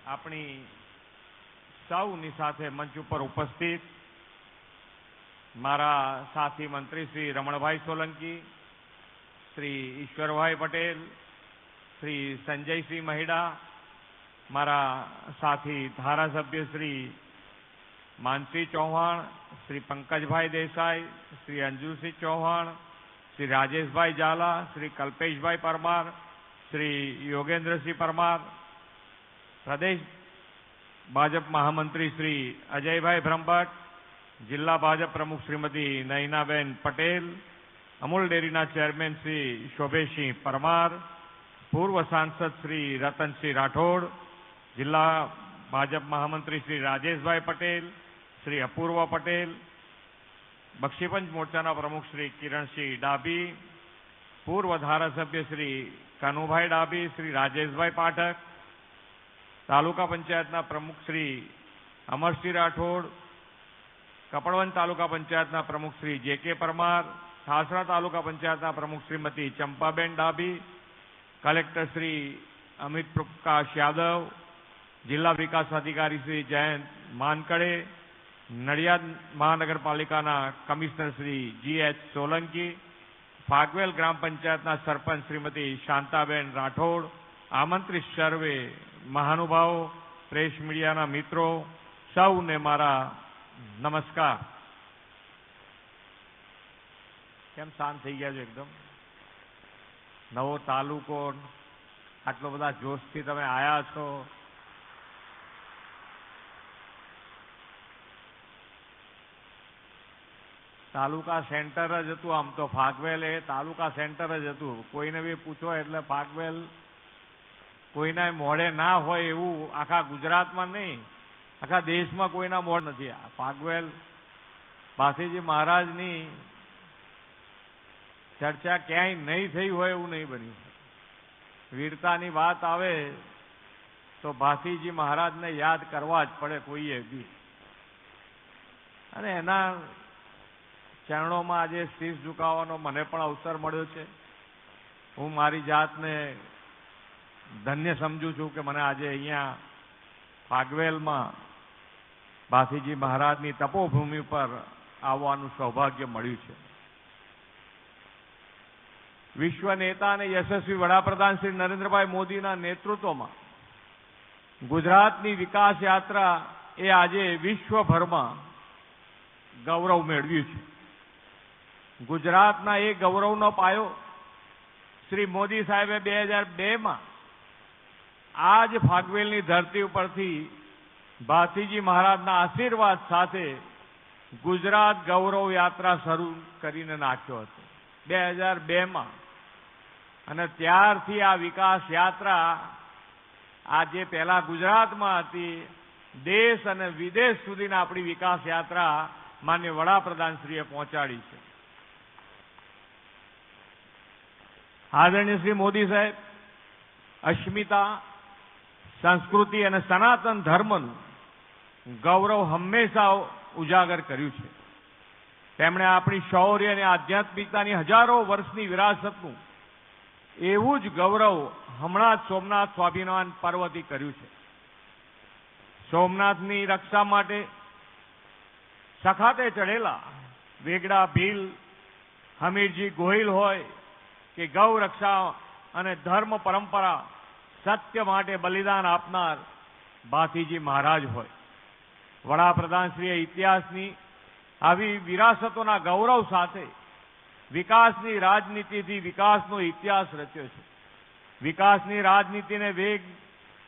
આપણી સૌની સાથે મંચ ઉપર ઉપસ્થિત મારા સાથી મંત્રી શ્રી રમણભાઈ સોલંકી, શ્રી ઈશ્વરભાઈ પટેલ, શ્રી સંજયસિંહ મહિડા, મારા સાથી ધારાસભ્ય શ્રી માનસિંહ ચૌહાણ, શ્રી પંકજભાઈ દેસાઈ, શ્રી અંજુસિંહ ચૌહાણ, શ્રી રાજેશભાઈ ઝાલા, શ્રી કલ્પેશભાઈ પરમાર, શ્રી યોગેન્દ્રસિંહ પરમાર, પ્રદેશ ભાજપ મહામંત્રી શ્રી અજયભાઈ બ્રહ્મભટ્ટ, જિલ્લા ભાજપ પ્રમુખ શ્રીમતી નયનાબેન પટેલ, અમૂલ ડેરીના ચેરમેન શ્રી શોભેસિંહ પરમાર, પૂર્વ સાંસદ શ્રી રતનસિંહ રાઠોડ, જિલ્લા ભાજપ મહામંત્રી શ્રી રાજેશભાઈ પટેલ, શ્રી અપૂર્વ પટેલ, બક્ષીપંચ મોરચાના પ્રમુખ શ્રી કિરણસિંહ ડાભી, પૂર્વ ધારાસભ્ય શ્રી કનુભાઈ ડાભી, શ્રી રાજેશભાઈ પાઠક, તાલુકા પંચાયતના પ્રમુખ શ્રી અમરસિંહ રાઠોડ, કપડવંજ તાલુકા પંચાયતના પ્રમુખ શ્રી જે.કે. પરમાર, ઠાસરા તાલુકા પંચાયતના પ્રમુખ શ્રીમતી ચંપાબેન ડાભી, કલેક્ટર શ્રી અમિત પ્રકાશ યાદવ, જિલ્લા વિકાસ અધિકારી શ્રી જયંત માનકડે, નડિયાદ મહાનગરપાલિકાના કમિશનર શ્રી G.H. સોલંકી, ફાગવેલ ગ્રામ પંચાયતના સરપંચ શ્રીમતી શાંતાબેન રાઠોડ, આમંત્રિત સર્વે મહાનુભાવો, પ્રેસ મીડિયાના મિત્રો, સૌને મારા નમસ્કાર. કેમ શાંત થઈ ગયા છો એકદમ? નવો તાલુકો, આટલો બધા જોશથી તમે આયા છો. તાલુકા સેન્ટર જ હતું, આમ તો ફાગવેલ એ તાલુકા સેન્ટર જ હતું. કોઈને બી પૂછો એટલે ફાગવેલ કોઈના મોઢે ના હોય એવું આખા ગુજરાતમાં નહીં, આખા દેશમાં કોઈના મોઢ નથી. આ ફાગવેલ ભાથીજી મહારાજની ચર્ચા ક્યાંય નહીં થઈ હોય એવું નહીં બન્યું. વીરતાની વાત આવે તો ભાથીજી મહારાજને યાદ કરવા જ પડે કોઈએ બી, અને એના ચરણોમાં આજે શીશ ઝુકાવવાનો મને પણ અવસર મળ્યો છે. હું મારી જાતને ધન્ય સમજુ છું કે મને આજે અહીંયા ફાગવેલમાં ભાથીજી મહારાજની તપોભૂમિ પર આવવાનું સૌભાગ્ય મળ્યું છે. વિશ્વ નેતા અને યશસ્વી વડાપ્રધાન શ્રી નરેન્દ્રભાઈ મોદીના નેતૃત્વમાં ગુજરાતની વિકાસ યાત્રા એ આજે વિશ્વભરમાં ગૌરવ મેળવ્યું છે. ગુજરાતના એ ગૌરવનો પાયો શ્રી મોદી સાહેબે 2002માં આ જ ફાગવેલની ધરતી ઉપરથી ભાથીજી મહારાજના આશીર્વાદ સાથે ગુજરાત ગૌરવ યાત્રા શરૂ કરીને નાખ્યો હતો 2002માં. અને ત્યારથી આ વિકાસ યાત્રા આજે પહેલા ગુજરાતમાં હતી, દેશ અને વિદેશ સુધીના આપણી વિકાસ યાત્રા માન્ય વડાપ્રધાનશ્રીએ પહોંચાડી છે. આદરણીય શ્રી મોદી સાહેબ અસ્મિતા, સંસ્કૃતિ અને સનાતન ધર્મનું ગૌરવ હંમેશા ઉજાગર કર્યું છે. તેમણે આપણી શૌર્ય અને આધ્યાત્મિકતાની હજારો વર્ષની વિરાસતનું એવું જ ગૌરવ હમણાં જ સોમનાથ સ્વાભિમાન પર્વથી કર્યું છે. સોમનાથની રક્ષા માટે સખાતે ચડેલા વેગડા ભીલ, હમીરજી ગોહિલ હોય કે ગૌ રક્ષા અને ધર્મ પરંપરા સત્ય માટે બલિદાન આપનાર ભાથીજી મહારાજ હોય, વડાપ્રધાનશ્રીએ ઇતિહાસની આવી વિરાસતોના ગૌરવ સાથે વિકાસની રાજનીતિથી વિકાસનો ઇતિહાસ રચ્યો છે. વિકાસની રાજનીતિને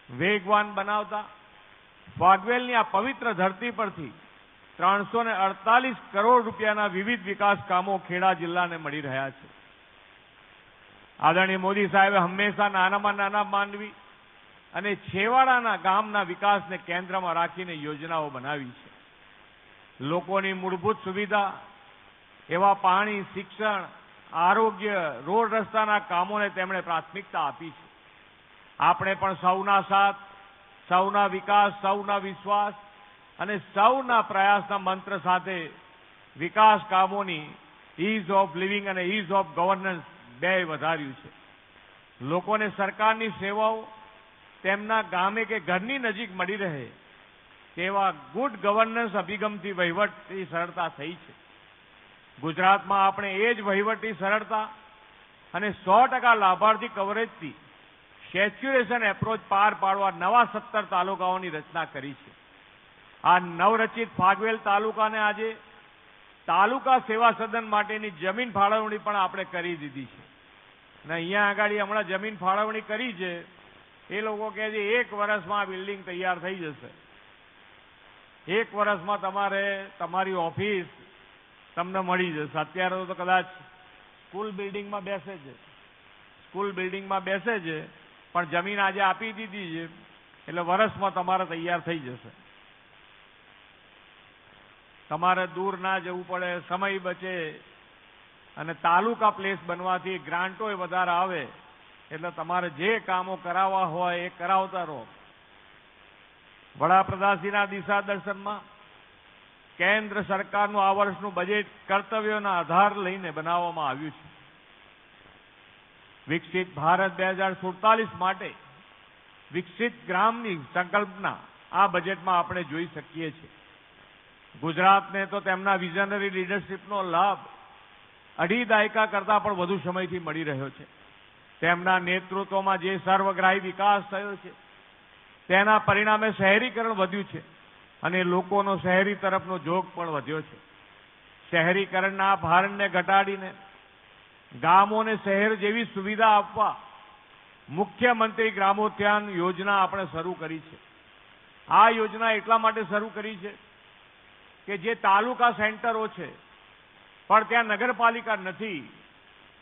વેગવાન બનાવતા ફાગવેલની આ પવિત્ર ધરતી પરથી 348 કરોડ રૂપિયાના વિવિધ વિકાસ કામો ખેડા જિલ્લાને મળી રહ્યા છે. આદરણીય મોદી સાહેબે હંમેશા નાનામાં નાના માનવી અને છેવાડાના ગામના વિકાસને કેન્દ્રમાં રાખીને યોજનાઓ બનાવી છે. લોકોની મૂળભૂત સુવિધા એવા પાણી, શિક્ષણ, આરોગ્ય, રોડ રસ્તાના કામોને તેમણે પ્રાથમિકતા આપી છે. આપણે પણ સૌના સાથ, સૌના વિકાસ, સૌના વિશ્વાસ અને સૌના પ્રયાસના મંત્ર સાથે વિકાસ કામોની ઇઝ ઓફ લિવિંગ અને ઇઝ ઓફ ગવર્નન્સ બે વધાર્યું છે. લોકોને સરકારની સેવાઓ તેમના ગામે કે ઘરની નજીક મળી રહે તેવા ગુડ ગવર્નન્સ અભિગમથી વહીવટની સરળતા થઈ છે. ગુજરાતમાં આપણે એ જ વહીવટી સરળતા અને 100% લાભાર્થી કવરેજથી સેચ્યુરેશન એપ્રોચ પાર પાડવા નવા 17 તાલુકાઓની રચના કરી છે. આ નવરચિત ફાગવેલ તાલુકાને આજે તાલુકા સેવા સદન માટેની જમીન ફાળવણી પણ આપણે કરી દીધી છે. અને અહીંયા આગળ હમણાં જમીન ફાળવણી કરી છે. એ લોકો કહે છે 1 વર્ષમાં આ બિલ્ડિંગ તૈયાર થઈ જશે. 1 વર્ષમાં તમારી ઓફિસ તમને મળી જશે. અત્યારે તો કદાચ સ્કૂલ બિલ્ડિંગમાં બેસે છે પણ જમીન આજે આપી દીધી છે એટલે વર્ષમાં તમારે તૈયાર થઈ જશે. તમારે દૂર ના જવું પડે, સમય બચે અને તાલુકા પ્લેસ બનવાથી ગ્રાન્ટોય વધારે આવે એટલે તમારે જે કામો કરાવવા હોય એ કરાવતા રહો. વડાપ્રધાનશ્રીના દિશા દર્શનમાં કેન્દ્ર સરકારનું આ વર્ષનું બજેટ કર્તવ્યોના આધાર લઈને બનાવવામાં આવ્યું છે. વિકસિત ભારત 2047 માટે વિકસિત ગ્રામની સંકલ્પના આ બજેટમાં આપણે જોઈ શકીએ છીએ. ગુજરાતને તો તેમના વિઝનરી લીડરશીપનો લાભ 2.5 દાયકા કરતાં પણ વધુ સમયથી મળી રહ્યો છે. તેમના નેતૃત્વમાં જે સર્વગ્રાહી વિકાસ થયો છે તેના પરિણામે શહેરીકરણ વધ્યું છે અને લોકોનો શહેરી તરફનો ઝોક પણ વધ્યો છે. શહેરીકરણના ભારણને ઘટાડીને ગામોને શહેર જેવી સુવિધા આપવા મુખ્યમંત્રી ગ્રામોત્થાન યોજના આપણે શરૂ કરી છે. આ યોજના એટલા માટે શરૂ કરી છે કે જે તાલુકા સેન્ટરો છે પણ ત્યાં નગરપાલિકા નથી,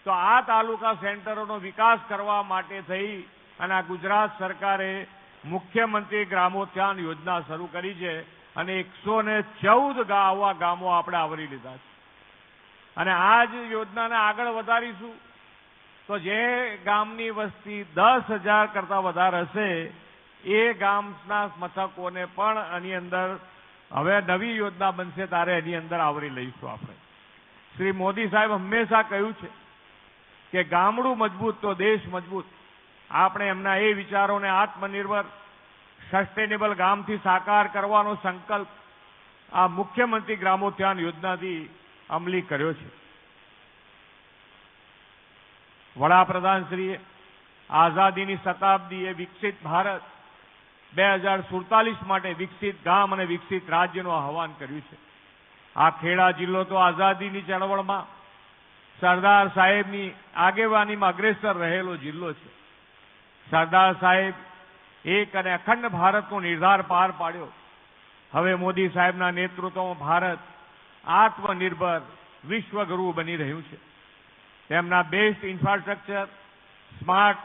તો આ તાલુકા સેન્ટરોનો વિકાસ કરવા માટે થઈ અને આ ગુજરાત સરકારે મુખ્યમંત્રી ગ્રામોત્થાન યોજના શરૂ કરી છે અને 114 આવા ગામો આપણે આવરી લીધા છે. અને આ જ યોજનાને આગળ વધારીશું તો જે ગામની વસ્તી 10,000 કરતાં વધારે હશે એ ગામના મથકોને પણ આની અંદર હવે નવી યોજના બનશે ત્યારે એની અંદર આવરી લઈશું આપણે. શ્રી મોદી સાહેબ હંમેશા કહ્યું છે કે ગામડું મજબૂત તો દેશ મજબૂત. આપણે એમના એ વિચારોને આત્મનિર્ભર સસ્ટેનેબલ ગામથી સાકાર કરવાનો સંકલ્પ આ મુખ્યમંત્રી ગ્રામોત્થાન યોજનાથી અમલી કર્યો છે. વડાપ્રધાનશ્રીએ આઝાદીની શતાબ્દીએ વિકસિત ભારત 2047 માટે વિકસિત ગામ અને વિકસિત રાજ્યનું આહવાન કર્યું છે. આ ખેડા જિલ્લો તો આઝાદીની ચળવળમાં સરદાર સાહેબની આગેવાનીમાં અગ્રેસર રહેલો જિલ્લો છે. સરદાર સાહેબ એક અને અખંડ ભારતનો નિર્ધાર પાર પાડ્યો. હવે મોદી સાહેબના નેતૃત્વમાં ભારત આત્મનિર્ભર વિશ્વગુરુ બની રહ્યું છે. તેમના બેસ્ટ ઇન્ફ્રાસ્ટ્રક્ચર, સ્માર્ટ,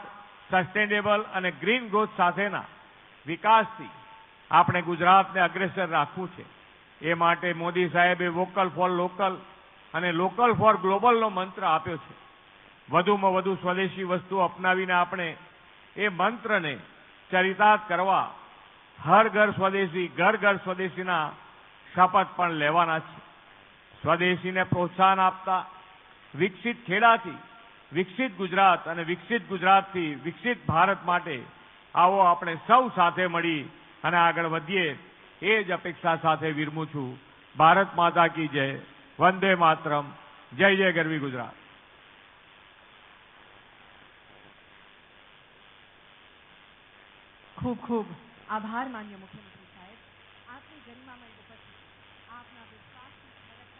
સસ્ટેનેબલ અને ગ્રીન ગ્રોથ સાથેના વિકાસથી આપણે ગુજરાતને અગ્રેસર રાખવું છે. એ માટે મોદી સાહેબે વોકલ ફોર લોકલ અને લોકલ ફોર ગ્લોબલનો મંત્ર આપ્યો છે. વધુમાં વધુ સ્વદેશી વસ્તુઓ અપનાવીને આપણે એ મંત્રને ચરિતાર્થ કરવા હર ઘર સ્વદેશી, ઘર ઘર સ્વદેશીના શપથ પણ લેવાના છે. સ્વદેશીને પ્રોત્સાહન આપતા વિકસિત ખેડાથી વિકસિત ગુજરાત અને વિકસિત ગુજરાતથી વિકસિત ભારત માટે આવો આપણે સૌ સાથે મળી અને આગળ વધીએ એ જ અપેક્ષા સાથે વિરમું છું. ભારત માતા કી જય. વંદે માતરમ. જય જય ગરવી ગુજરાત. ખૂબ ખૂબ આભાર માન્ય મુખ્યમંત્રી સાહેબ. આપની ગરિમામય ઉપસ્થિતિ, આપના વિશ્વાસ.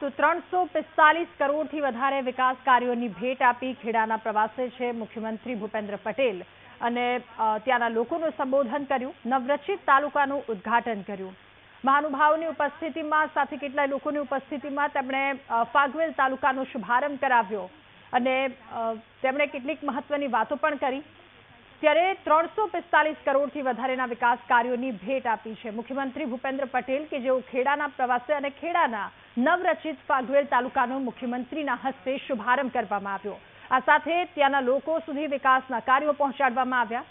તો 345 કરોડથી વધારે વિકાસ કાર્યોની ભેટ આપી ખેડાના પ્રવાસે છે મુખ્યમંત્રી ભૂપેન્દ્ર પટેલ અને ત્યાંના લોકોનું સંબોધન કર્યું, નવરચિત તાલુકાનું ઉદ્ઘાટન કર્યું. મહાનુભાવોની ઉપસ્થિતિમાં સાથે કેટલાય લોકોની ઉપસ્થિતિમાં તેમણે ફાગવેલ તાલુકાનો શુભારંભ કરાવ્યો અને તેમણે કેટલીક મહત્વની વાતો પણ કરી. ત્યારે 345 કરોડથી વધારેના વિકાસ કાર્યોની ભેટ આપી છે મુખ્યમંત્રી ભૂપેન્દ્ર પટેલ કે જેઓ ખેડાના પ્રવાસે અને ખેડાના નવરચિત ફાગવેલ તાલુકાનો મુખ્યમંત્રીના હસ્તે શુભારંભ કરવામાં આવ્યો. આ સાથે ત્યાંના લોકો સુધી વિકાસના કાર્યો પહોંચાડવામાં આવ્યા.